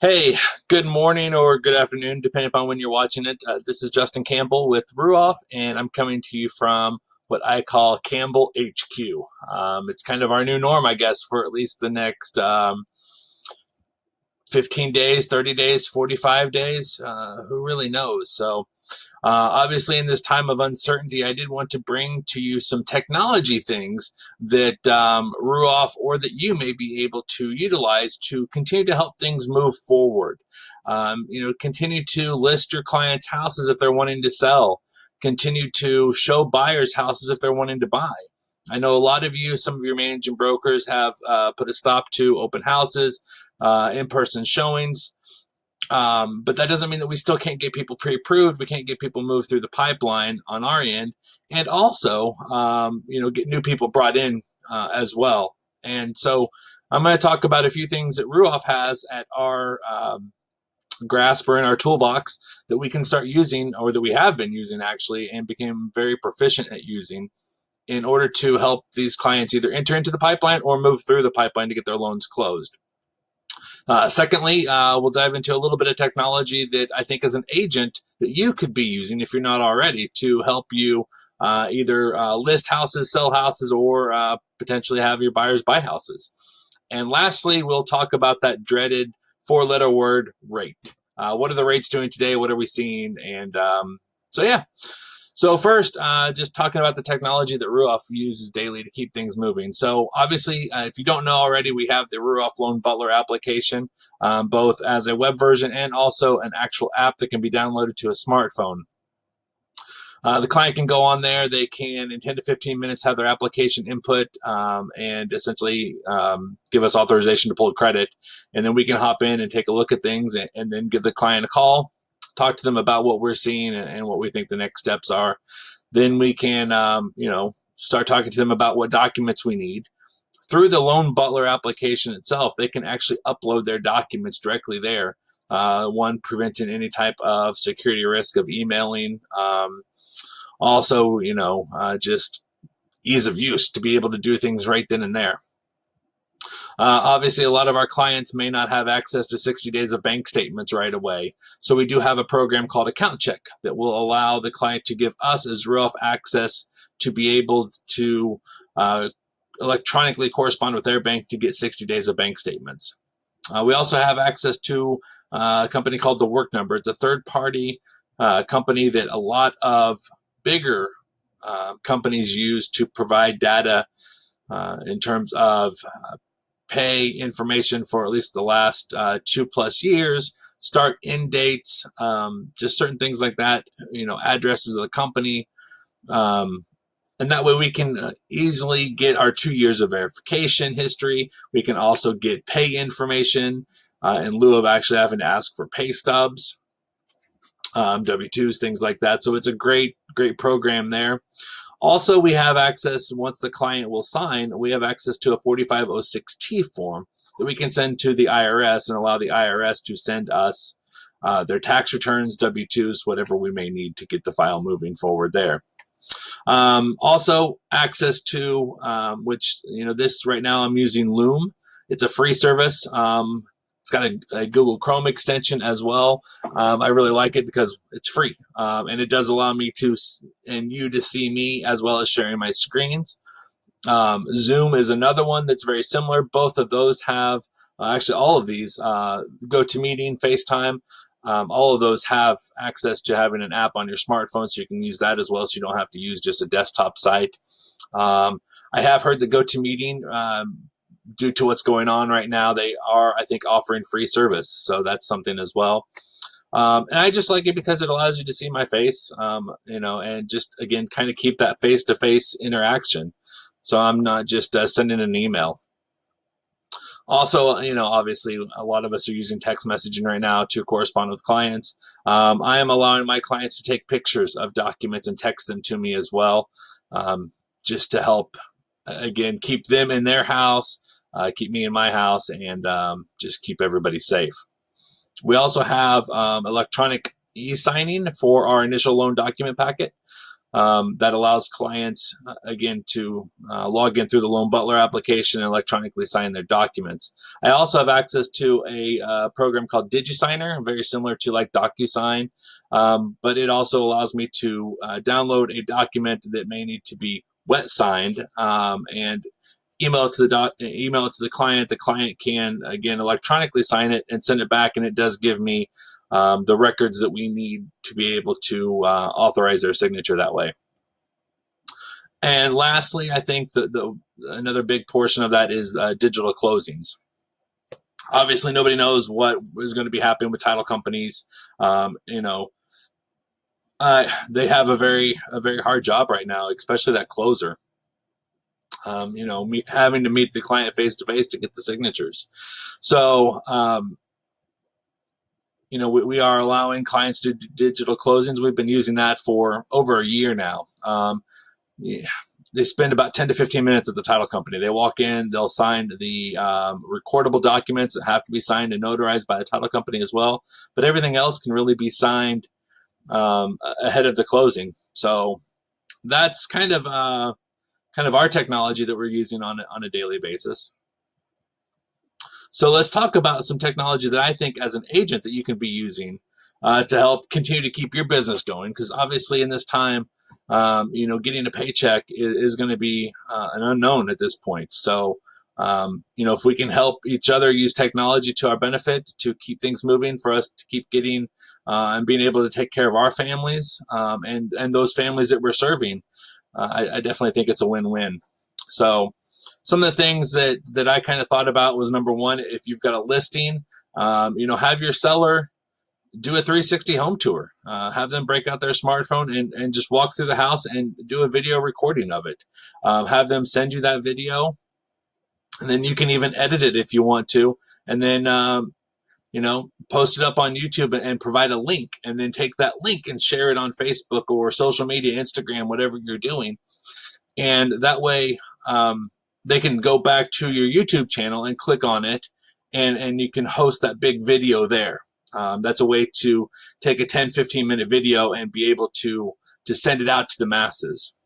Hey, good morning or good afternoon, depending upon when you're watching it. This is Justin Campbell with Ruoff, and I'm coming to you from what I call Campbell HQ. It's kind of our new norm, I guess, for at least the next 15 days, 30 days, 45 days. Who really knows? Obviously, in this time of uncertainty, I did want to bring to you some technology things that Ruoff or that you may be able to utilize to continue to help things move forward. Continue to list your clients' houses if they're wanting to sell. Continue to show buyers houses if they're wanting to buy. I know a lot of you, some of your managing brokers have put a stop to open houses, in-person showings. But that doesn't mean that we still can't get people pre-approved. We can't get people moved through the pipeline on our end, and also, get new people brought in as well. And so, I'm going to talk about a few things that Ruoff has at our grasp or in our toolbox that we can start using, or that we have been using actually, and became very proficient at using in order to help these clients either enter into the pipeline or move through the pipeline to get their loans closed. Secondly, we'll dive into a little bit of technology that I think is an agent that you could be using if you're not already to help you either list houses, sell houses, or potentially have your buyers buy houses. And lastly, we'll talk about that dreaded four-letter word, rate. What are the rates doing today? What are we seeing? And yeah. So first, just talking about the technology that Ruoff uses daily to keep things moving. So obviously, if you don't know already, we have the Ruoff Loan Butler application, both as a web version and also an actual app that can be downloaded to a smartphone. The client can go on there. They can, in 10 to 15 minutes, have their application input and essentially give us authorization to pull credit. And then we can hop in and take a look at things and then give the client a call, talk to them about what we're seeing and what we think the next steps are. Then we can, start talking to them about what documents we need. Through the Loan Butler application itself, they can actually upload their documents directly there. One, preventing any type of security risk of emailing. Also, just ease of use to be able to do things right then and there. Obviously, a lot of our clients may not have access to 60 days of bank statements right away. So we do have a program called Account Check that will allow the client to give us as Ruoff access to be able to electronically correspond with their bank to get 60 days of bank statements. We also have access to a company called The Work Number. It's a third-party company that a lot of bigger companies use to provide data in terms of pay information for at least the last 2+ years, start end dates, just certain things like that, addresses of the company. And that way we can easily get our 2 years of verification history. We can also get pay information in lieu of actually having to ask for pay stubs, W-2s, things like that. So it's a great program there. Also, we have access, once the client will sign, we have access to a 4506T form that we can send to the IRS and allow the IRS to send us their tax returns, W-2s, whatever we may need to get the file moving forward there. Also, access to, this right now I'm using Loom. It's a free service. It's got a Google Chrome extension as well. I really like it because it's free, and it does allow me and you to see me as well as sharing my screens. Zoom is another one that's very similar. Both of those have, actually all of these, GoToMeeting, FaceTime, all of those have access to having an app on your smartphone, so you can use that as well, so you don't have to use just a desktop site. I have heard that GoToMeeting, due to what's going on right now, they are, I think, offering free service, so that's something as well. And I just like it because it allows you to see my face, and just, again, kind of keep that face-to-face interaction. So I'm not just sending an email. Also, obviously, a lot of us are using text messaging right now to correspond with clients. I am allowing my clients to take pictures of documents and text them to me as well, just to help, again, keep them in their house, keep me in my house, and just keep everybody safe. We also have electronic e-signing for our initial loan document packet. that allows clients, again, to log in through the Loan Butler application and electronically sign their documents. I also have access to a program called DigiSigner, very similar to like DocuSign, but it also allows me to download a document that may need to be wet signed, and email it to the client. The client can, again, electronically sign it and send it back, and it does give me the records that we need to be able to authorize their signature that way. And lastly, I think another big portion of that is digital closings. Obviously, nobody knows what is going to be happening with title companies. They have a very hard job right now, especially that closer. Having to meet the client face to face to get the signatures. So, we are allowing clients to do digital closings. We've been using that for over a year now. Yeah, they spend about 10 to 15 minutes at the title company. They walk in, they'll sign the recordable documents that have to be signed and notarized by the title company as well. But everything else can really be signed ahead of the closing. So that's kind of our technology that we're using on a daily basis. So let's talk about some technology that I think as an agent that you can be using to help continue to keep your business going. Because obviously in this time, getting a paycheck is going to be an unknown at this point. So, if we can help each other use technology to our benefit to keep things moving, for us to keep getting and being able to take care of our families and those families that we're serving, I definitely think it's a win-win. So some of the things that I kind of thought about was, number one, if you've got a listing, have your seller do a 360 home tour. Have them break out their smartphone and just walk through the house and do a video recording of it. Have them send you that video, and then you can even edit it if you want to, and then post it up on YouTube and provide a link, and then take that link and share it on Facebook or social media, Instagram, whatever you're doing. And that way they can go back to your YouTube channel and click on it, and you can host that big video there. That's a way to take a 10-15 minute video and be able to send it out to the masses.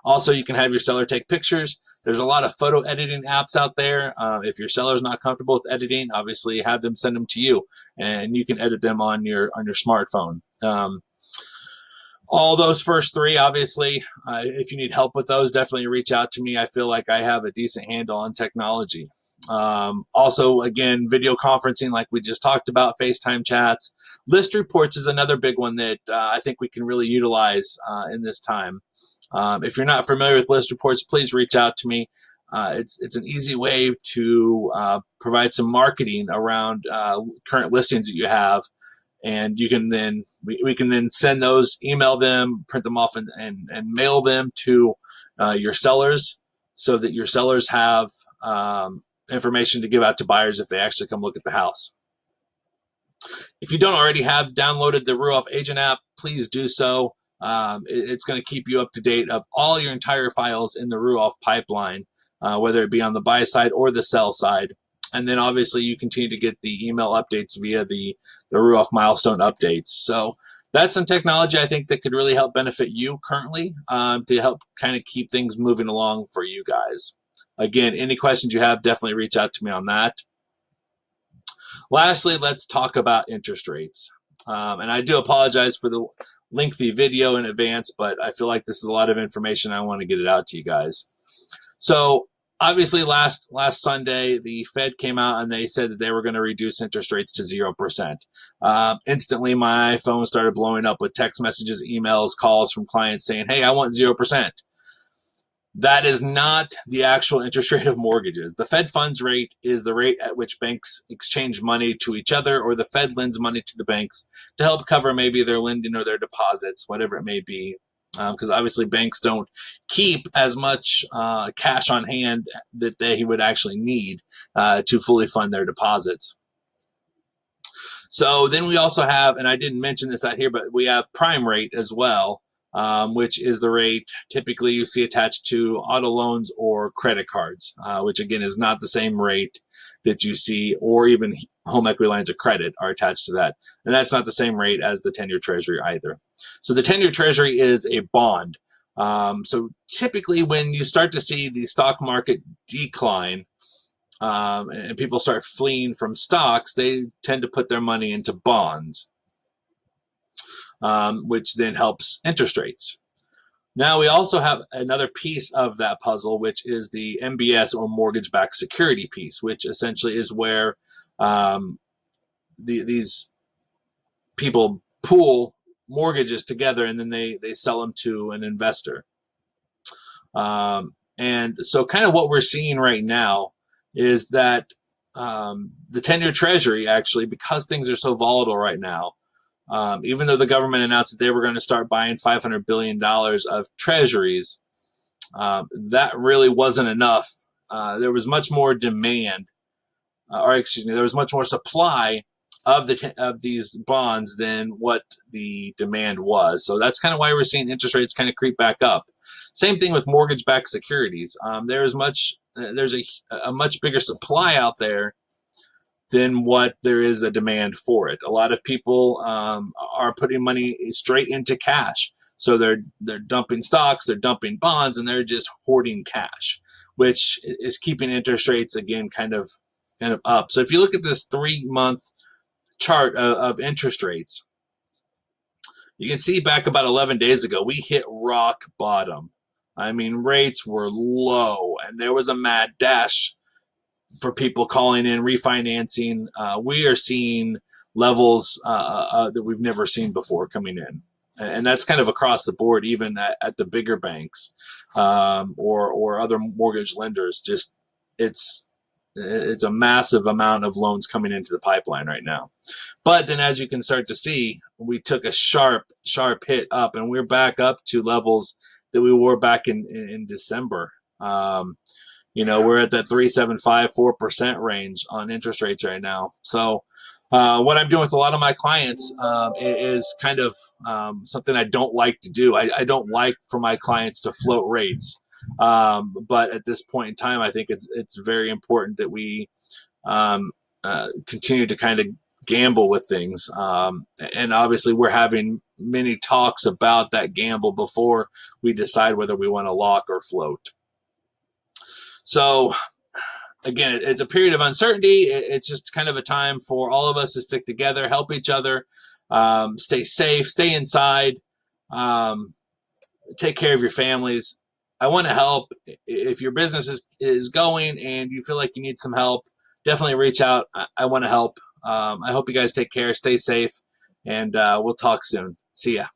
Also, you can have your seller take pictures. There's a lot of photo editing apps out there. If your seller's not comfortable with editing, obviously have them send them to you, and you can edit them on your smartphone. All those first three, obviously, if you need help with those, definitely reach out to me. I feel like I have a decent handle on technology. Also, again, video conferencing, like we just talked about, FaceTime chats. List reports is another big one that I think we can really utilize in this time. If you're not familiar with list reports, please reach out to me. It's an easy way to provide some marketing around current listings that you have. And you can then we can then send those, email them, print them off, and mail them to your sellers, so that your sellers have information to give out to buyers if they actually come look at the house. If you don't already have downloaded the Ruoff Agent app, please do so. It's going to keep you up to date of all your entire files in the Ruoff pipeline, whether it be on the buy side or the sell side. And then obviously you continue to get the email updates via the Ruoff milestone updates. So that's some technology I think that could really help benefit you currently, to help kind of keep things moving along for you guys. Again, any questions you have, definitely reach out to me on that. Lastly, let's talk about interest rates. And I do apologize for the lengthy video in advance, but I feel like this is a lot of information. I want to get it out to you guys. So obviously last Sunday, the Fed came out and they said that they were going to reduce interest rates to 0%. Instantly, my phone started blowing up with text messages, emails, calls from clients saying, hey, I want 0%. That is not the actual interest rate of mortgages. The Fed funds rate is the rate at which banks exchange money to each other, or the Fed lends money to the banks to help cover maybe their lending or their deposits, whatever it may be. Because obviously banks don't keep as much cash on hand that they would actually need to fully fund their deposits. So then we also have, and I didn't mention this out here, but we have prime rate as well, which is the rate typically you see attached to auto loans or credit cards, which again is not the same rate that you see, or even home equity lines of credit are attached to that. And that's not the same rate as the 10-year treasury either. So the 10-year treasury is a bond, So typically when you start to see the stock market decline, and people start fleeing from stocks, they tend to put their money into bonds, which then helps interest rates. Now we also have another piece of that puzzle, which is the MBS or mortgage-backed security piece, which essentially is where um, these people pool mortgages together and then they sell them to an investor. And so kind of what we're seeing right now is that the 10-year treasury, actually, because things are so volatile right now, even though the government announced that they were going to start buying $500 billion of treasuries, that really wasn't enough. There was much more demand, or excuse me, there was much more supply of these bonds than what the demand was. So that's kind of why we're seeing interest rates kind of creep back up. Same thing with mortgage-backed securities. There's a much bigger supply out there than what there is a demand for it. A lot of people are putting money straight into cash. So they're dumping stocks, they're dumping bonds, and they're just hoarding cash, which is keeping interest rates again kind of up. So if you look at this 3-month chart of interest rates, you can see back about 11 days ago, we hit rock bottom. I mean, rates were low, and there was a mad dash for people calling in, refinancing. We are seeing levels that we've never seen before coming in. And that's kind of across the board, even at the bigger banks or other mortgage lenders. Just it's a massive amount of loans coming into the pipeline right now. But then, as you can start to see, we took a sharp hit up, and we're back up to levels that we were back in December. We're at that 3.75-4% range on interest rates right now. So what I'm doing with a lot of my clients is kind of something I don't like to do. I don't like for my clients to float rates. But at this point in time, I think it's very important that we continue to kind of gamble with things. And obviously, we're having many talks about that gamble before we decide whether we want to lock or float. So again, it's a period of uncertainty. It's just kind of a time for all of us to stick together, help each other, stay safe, stay inside, take care of your families. I want to help. If your business is going and you feel like you need some help, definitely reach out. I want to help. I hope you guys take care, stay safe, and we'll talk soon. See ya.